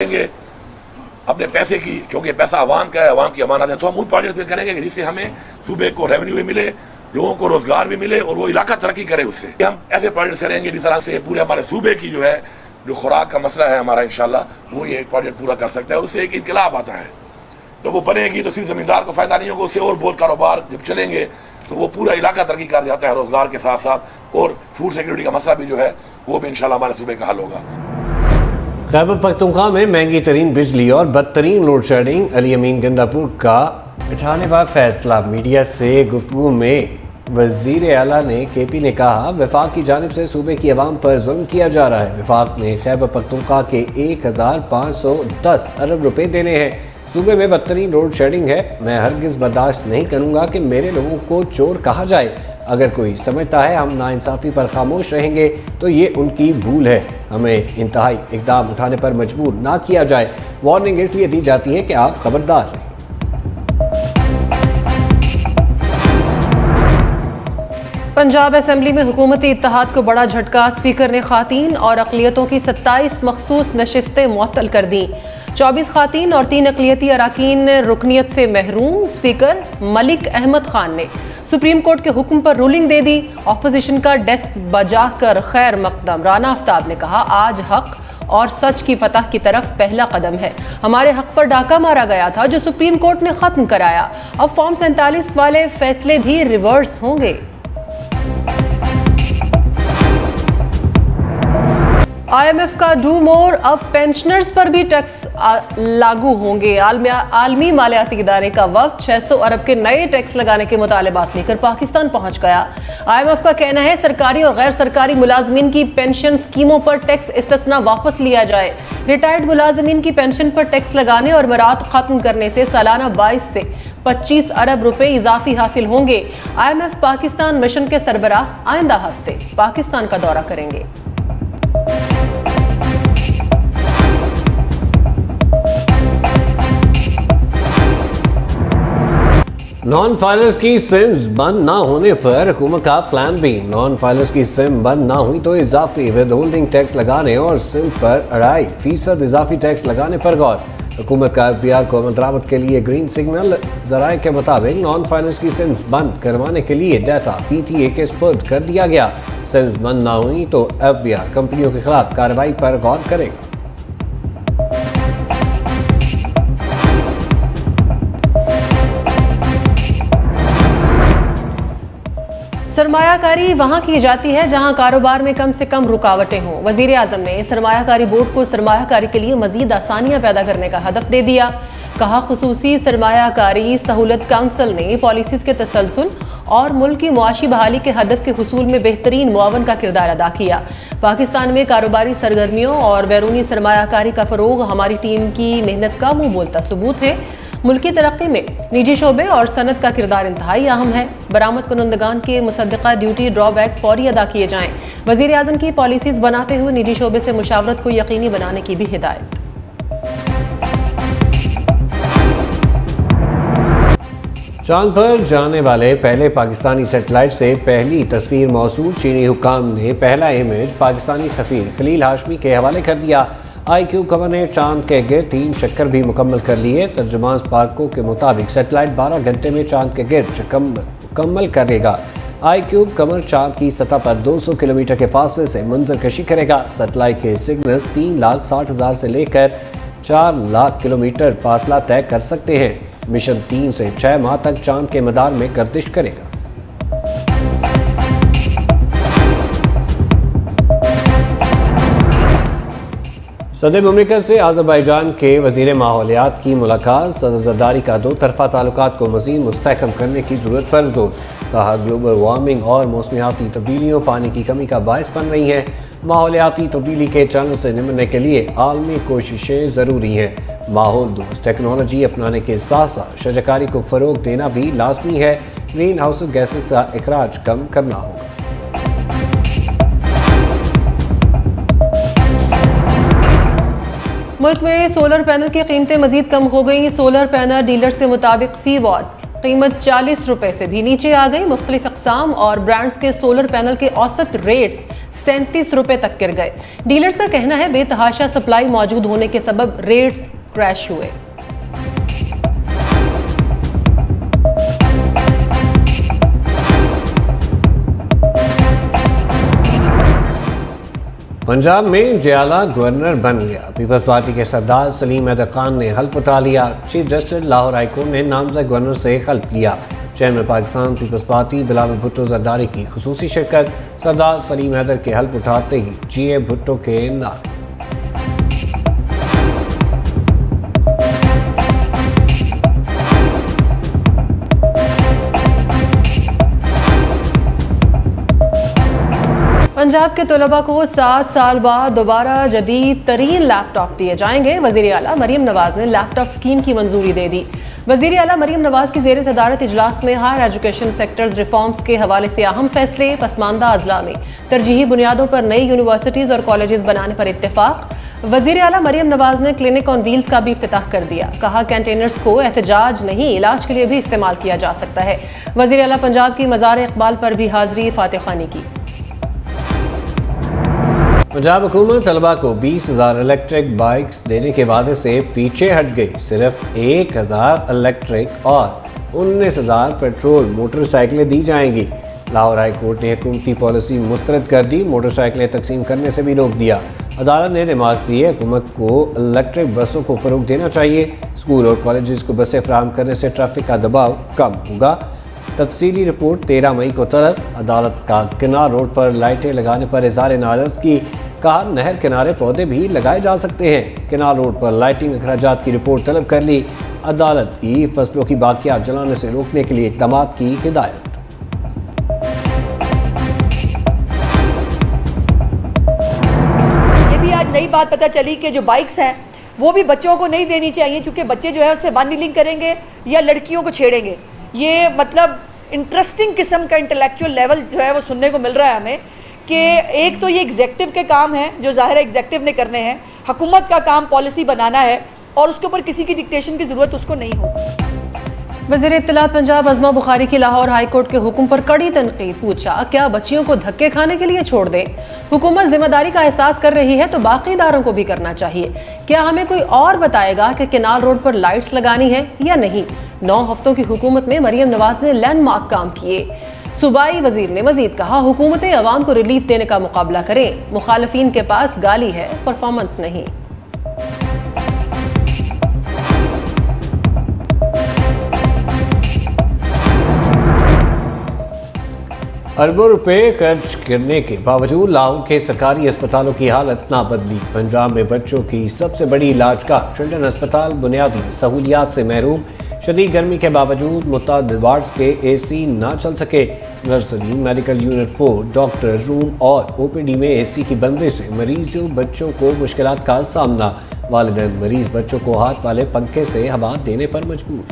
देंगे अपने पैसे की, क्योंकि पैसा आवाम का है, आवाम की अमानत है। तो हम उन प्रोजेक्ट्स में करेंगे कि जिससे हमें सूबे को रेवेन्यू भी मिले, लोगों को रोजगार भी मिले और वो इलाका तरक्की करे। उससे हम ऐसे प्रोजेक्ट्स करेंगे जिस तरह से पूरे हमारे सूबे की जो खुराक का मसला है हमारा, इंशाल्लाह वो ये प्रोजेक्ट पूरा कर सकता है। उससे एक इनकलाब आता है। तो वो बनेगी तो सिर्फ जमींदार को फायदा नहीं होगा, उससे और बहुत कारोबार जब चलेंगे तो वो पूरा इलाका तरक्की कर जाता है रोजगार के साथ साथ, और फूड सिक्योरिटी का मसला भी जो है वो भी इंशाल्लाह हमारे सूबे का हल होगा। खैबर पख्तूनख्वा में महंगी तरीन बिजली और बदतरीन लोड शेडिंग, अली अमीन गंडापुर का बिठाने का फैसला। मीडिया से गुफ्तगू में वजीर आला ने KP ने कहा, वफाक की जानिब से सूबे की आवाम पर जुल्म किया जा रहा है। वफाक ने खैबर पख्तूनख्वा के 1510 अरब रुपए देने हैं। सूबे में बदतरीन लोड शेडिंग है। मैं हरगिज़ बर्दाश्त नहीं करूँगा कि मेरे लोगों को चोर कहा जाए। अगर कोई समझता है हम नाइंसाफ़ी पर खामोश रहेंगे तो ये उनकी भूल है। हमें इंतहाई इक़दाम उठाने पर मजबूर ना किया जाए। वार्निंग इसलिए दी जाती है कि आप खबरदार रहें। पंजाब असेंबली में हुकूमती इत्तेहाद को बड़ा झटका। स्पीकर ने खातीन और अक़लियतों की 27 मखसूस नशिस्तें मुअत्तल कर दी। 24 खातीन और 3 अक़लियती अराकीन रुकनियत से महरूम। स्पीकर मलिक अहमद खान ने सुप्रीम कोर्ट के हुक्म पर रूलिंग दे दी। अपोजिशन का डेस्क बजा कर खैर मकदम। राना आफ्ताब ने कहा, आज हक और सच की फतह की तरफ पहला कदम है। हमारे हक पर डाका मारा गया था जो सुप्रीम कोर्ट ने खत्म कराया। अब फॉर्म 47 वाले फैसले भी रिवर्स होंगे। IMF का डू मोर, अब पेंशनर्स पर भी टैक्स लागू होंगे। आलमी मालियाती इदारे का वफ्द 600 अरब के नए टैक्स लगाने के मुतालबात लेकर पाकिस्तान पहुंच गया। IMF का कहना है सरकारी और गैर सरकारी मुलाजमीन की पेंशन स्कीमों पर टैक्स इस्तिस्ना वापस लिया जाए। रिटायर्ड मुलाजमीन की पेंशन पर टैक्स लगाने और मरात खत्म करने से सालाना 22 से 25 अरब रुपए इजाफी हासिल होंगे। IMF पाकिस्तान मिशन के सरबराह आइंदा हफ्ते पाकिस्तान का दौरा करेंगे। नॉन फाइलर्स की सिम्स बंद ना होने पर हुकूमत का प्लान बी। नॉन फाइलर्स की सिम बंद ना हुई तो इजाफी विद होल्डिंग टैक्स लगाने और सिम पर 2.5% इजाफी टैक्स लगाने पर गौर। हुकूमत का FBR को अमल दरामद के लिए ग्रीन सिग्नल। ज़राए के मुताबिक नॉन फाइलर्स की सिम्स बंद करवाने के लिए डाटा PTA के स्पुर्द कर दिया गया। सिम्स बंद ना हुई तो FBR कंपनियों के खिलाफ कार्रवाई पर गौर करेगा। सरमायाकारी वहां की जाती है जहां कारोबार में कम से कम रुकावटें हों। वजीर आजम ने सरमायाकारी बोर्ड को सरमायाकारी के लिए मजीद आसानियां पैदा करने का हदफ दे दिया। कहा, खुसूसी सरमायाकारी सहूलत काउंसिल ने पॉलिसीज के तसलसल और मुल्क की मुआशी बहाली के हदफ के हुसूल में बेहतरीन मुआवन का किरदार अदा किया। पाकिस्तान में कारोबारी सरगर्मियों और बैरूनी सरमायाकारी का फरोग हमारी टीम की मेहनत का मुंह बोलता सबूत है। मुल्की तरक्की में निजी शोबे और सनत का किरदार इंतहाई अहम है। बरामद कुनंदगान के मुसद्दका ड्यूटी ड्रॉबैक फौरी अदा किए जाएं। वजीर आजम की पॉलिसीज बनाते हुए निजी शोबे से मुशावरत को यकीनी बनाने की भी हिदायत। चांद पर जाने वाले पहले पाकिस्तानी सैटेलाइट से पहली तस्वीर मौसूल। चीनी हुक्काम ने पहला इमेज पाकिस्तानी सफीर खलील हाशमी के हवाले कर दिया। iCube कमर ने चांद के गिर्द 3 चक्कर भी मुकम्मल कर लिए। तर्जुमान स्पार्को के मुताबिक सैटेलाइट 12 घंटे में चांद के गिर्द चक्कर मुकम्मल करेगा। iCube कमर चांद की सतह पर 200 किलोमीटर के फासले से मंजर कशी करेगा। सैटेलाइट के सिग्नल्स 3,60,000 से लेकर 4 लाख किलोमीटर फासला तय कर सकते हैं। मिशन 3 से 6 माह तक चांद के मदार में गर्दिश करेगा। सदर मुमलिकत से आज़रबाईजान के वज़ीर माहौलियात की मुलाकात। सदर ज़रदारी का 2 तरफ़ा ताल्लुकात को मज़ीद मुस्तहकम करने की ज़रूरत पर जोर। कहा, ग्लोबल वार्मिंग और मौसमियाती तब्दीलियों पानी की कमी का बायस बन रही हैं। माहौलियाती तब्दीली के चैनल से निपटने के लिए आलमी कोशिशें ज़रूरी हैं। माहौल दोस्त टेक्नोलॉजी अपनाने के साथ साथ शजरकारी को फ़रोग देना भी लाजमी है। ग्रीन हाउस गैसेस का अखराज कम करना होगा। मुल्क में सोलर पैनल की कीमतें मजीद कम हो गई। सोलर पैनल डीलर्स के मुताबिक फी वाट कीमत 40 रुपए से भी नीचे आ गई। मुख्तलिफ अक़साम और ब्रांड्स के सोलर पैनल के औसत रेट्स 37 रुपए तक गिर गए। डीलर्स का कहना है बेतहाशा सप्लाई मौजूद होने के सबब रेट्स क्रैश हुए। पंजाब में जयाला गवर्नर बन गया। पीपल्स पार्टी के सरदार सलीम हैदर खान ने हल्फ उठा लिया। चीफ जस्टिस लाहौर हाईकोर्ट ने नामजद गवर्नर से हल्फ लिया। चेयरमैन पाकिस्तान पीपल्स पार्टी बिलावल भुट्टो जरदारी की खुसूसी शिरकत। सरदार सलीम हैदर के हल्फ उठाते ही जीए भुट्टो के नारे। पंजाब के तलबा को 7 साल बाद दोबारा जदीद तरीन लैपटॉप दिए जाएंगे। वज़ीर आला मरीम नवाज ने लैपटॉप स्कीम की मंजूरी दे दी। वज़ीर आला मरीम नवाज की ज़ेर सदारत इजलास में हायर एजुकेशन सेक्टर्स रिफॉर्म्स के हवाले से अहम फैसले। पसमानदा अजला में तरजीही बुनियादों पर नई यूनिवर्सिटीज़ और कॉलेजेस बनाने पर इत्तेफाक। वज़ीर आला मरीम नवाज ने क्लिनिक ऑन व्हील्स का भी इफ्तिताह कर दिया। कहा कंटेनर्स को एहतजाज नहीं इलाज के लिए भी इस्तेमाल किया जा सकता है। वज़ीर आला पंजाब की मज़ार इकबाल पर भी हाज़री फातिह खानी की। पंजाब हुकूमत तलबा को 20,000 इलेक्ट्रिक बाइक्स देने के वादे से पीछे हट गई। सिर्फ 1,000 इलेक्ट्रिक और 19,000 पेट्रोल मोटरसाइकिलें दी जाएंगी। लाहौर हाई कोर्ट ने हुकूमती पॉलिसी मुस्तरद कर दी। मोटरसाइकिलें तकसीम करने से भी रोक दिया। अदालत ने रिमार्क्स दिए हुकूमत को इलेक्ट्रिक बसों को फ़रोग देना चाहिए। स्कूल और कॉलेजेस को बसें फराहम करने से ट्रैफिक का दबाव कम होगा। तफसीली रिपोर्ट 13 मई को तलब। अदालत का किनार रोड पर लाइटें लगाने पर इज़हार नाराज़ की। कहा नहर किनारे पौधे भी लगाए जा सकते हैं। किनार रोड पर लाइटिंग अखराजात की रिपोर्ट तलब कर ली। अदालत की फसलों की बाकियात जलाने से रोकने के लिए इक़दाम की हिदायत। ये भी आज नई बात पता चली कि जो बाइक्स हैं वो भी बच्चों को नहीं देनी चाहिए, क्योंकि बच्चे जो है उससे बंडलिंग करेंगे या लड़कियों को छेड़ेंगे। ये मतलब इंटरेस्टिंग किस्म का इंटेलेक्चुअल लेवल जो है वो सुनने को मिल रहा है हमें कि एक तो ये एग्जेक्टिव के काम है जो ज़ाहिर है एग्जेक्टिव ने करने हैं। हुकूमत का काम पॉलिसी बनाना है और उसके ऊपर किसी की डिक्टेशन की ज़रूरत उसको नहीं होगी। वज़ीर इत्तलात पंजाब अज़मा बुखारी की लाहौर हाई कोर्ट के हुक्म पर कड़ी तनकीद। पूछा क्या बच्चियों को धक्के खाने के लिए छोड़ दें? हुकूमत जिम्मेदारी का एहसास कर रही है तो बाकी इदारों को भी करना चाहिए। क्या हमें कोई और बताएगा कि किनाल रोड पर लाइट्स लगानी है या नहीं? 9 हफ्तों की हुकूमत में मरीम नवाज ने लैंडमार्क काम किए। सूबाई वजीर ने मजीद कहा हुकूमतें अवाम को रिलीफ देने का मुकाबला करें। मुखालफीन के पास गाली है, परफॉर्मेंस नहीं। अरबों रुपए खर्च करने के बावजूद लाहौर के सरकारी अस्पतालों की हालत ना बदली। पंजाब में बच्चों की सबसे बड़ी इलाज का चिल्ड्रन अस्पताल बुनियादी सहूलियात से महरूम। शदीद गर्मी के बावजूद मुतअद्दिद वार्ड्स के AC ना चल सके। Nursery, medical unit 4, doctor room और OPD में AC की बंदी से मरीजों बच्चों को मुश्किलात का सामना। वालिदैन मरीज बच्चों को हाथ वाले पंखे से हवा देने पर मजबूर।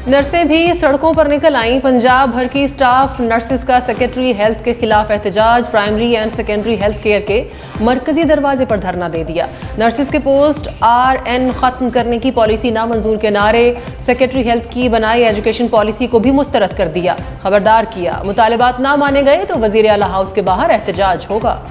नर्सें भी सड़कों पर निकल आईं। पंजाब भर की स्टाफ नर्सेस का सेक्रेटरी हेल्थ के खिलाफ एहतजाज। Primary and secondary health care के मरकजी दरवाजे पर धरना दे दिया। नर्सेस के पोस्ट RN खत्म करने की पॉलिसी नामंजूर के नारे। सेक्रेटरी हेल्थ की बनाई एजुकेशन पॉलिसी को भी मुस्तरद कर दिया। खबरदार किया मुतालिबात ना माने गए तो वजीर आला हाउस के बाहर एहतजाज होगा।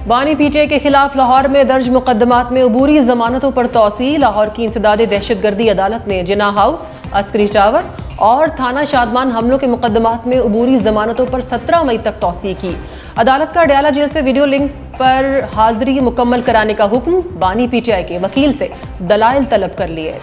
बानी PTI के खिलाफ लाहौर में दर्ज मुकदमात में अबूरी जमानतों पर तौसी। लाहौर की इंसदाद दहशतगर्दी अदालत ने जिना हाउस, अस्करी टावर और थाना शादमान हमलों के मुकदमात में अबूरी जमानतों पर 17 मई तक तौसी की। अदालत का डयाला जेल से वीडियो लिंक पर हाजिरी मुकम्मल कराने का हुक्म। बानी PTI के वकील से दलाइल तलब कर लिए।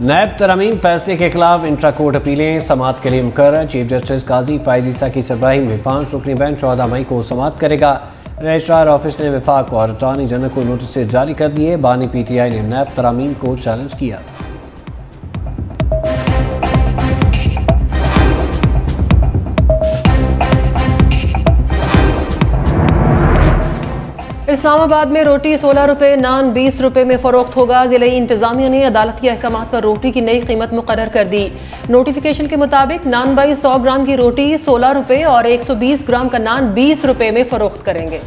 नैब तरमीम फैसले के खिलाफ इंट्रा कोर्ट अपीलें समाअत के लिए मुकर्रर। चीफ जस्टिस काजी फाइज ईसा की सरबराही में 5 रुकनी बेंच 14 मई को समाअत करेगा। रजिस्ट्रार ऑफिस ने वफाक और अटॉर्नी जनरल को नोटिस जारी कर दिए। बानी PTI ने नैब तरमीम को चैलेंज किया। इस्लामाबाद में रोटी 16 रुपये, नान 20 रुपये में फरोख्त होगा। जिले इंतजामिया ने अदालती अहकाम पर रोटी की नई कीमत मुकर्रर कर दी। नोटिफिकेशन के मुताबिक नान बाई 100 ग्राम की रोटी 16 रुपये और 120 ग्राम का नान 20 रुपये में फरोख्त करेंगे।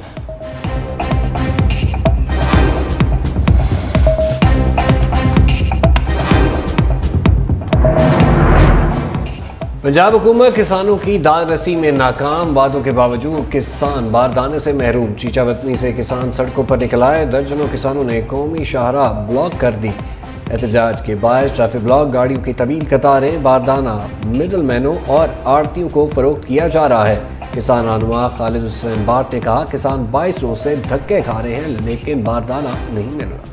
पंजाब हुकूमत किसानों की दाद रसी में नाकाम। वादों के बावजूद किसान बारदाने से महरूम। चीचा वतनी से किसान सड़कों पर निकल आए। दर्जनों किसानों ने कौमी शाहराह ब्लॉक कर दी। एहतजाज के बाद ट्रैफिक ब्लॉक, गाड़ियों की तवील कतारें, बारदाना मिडल मैनों और आड़तियों को फरोख्त किया जा रहा है। किसान रहनुमा खालिद हुसैन बाट ने कहा, किसान 22 रोज से धक्के खा रहे हैं लेकिन बारदाना नहीं मिल रहा।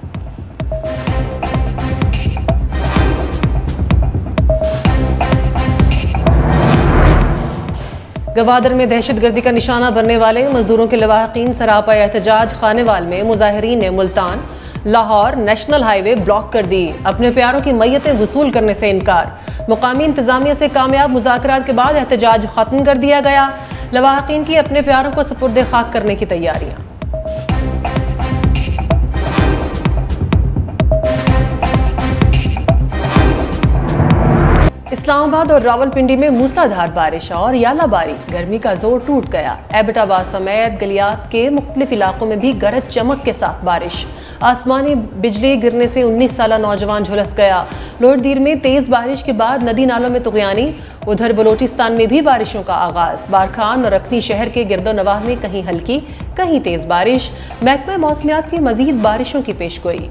गवादर में दहशतगर्दी का निशाना बनने वाले मजदूरों के लवाहकीन सरापा एहतजाज। खानेवाल में मुजाहिरीन ने Multan Lahore national highway block कर दी। अपने प्यारों की मैयतें वसूल करने से इनकार। मुकामी इंतजामिया से कामयाब मुज़ाकरात के बाद एहतजाज खत्म कर दिया गया। लवाहकीन की अपने प्यारों को सुपुर्द खाक करने की तैयारियां। इस्लामाबाद और रावलपिंडी में मूसलाधार बारिश और यालाबारी। गर्मी का जोर टूट गया। एबटाबाद समेत गलियात के मुख्तलिफ इलाकों में भी गरज चमक के साथ बारिश। आसमानी बिजली गिरने से 19 साला नौजवान झुलस गया। लोहरदीर में तेज बारिश के बाद नदी नालों में तुगयानी। उधर बलोचिस्तान में भी बारिशों का आगाज। बारखान और रखनी शहर के गिरदोनवाह में कहीं हल्की कहीं तेज बारिश। महकमा मौसमियात की मजीद बारिशों की पेशगोई।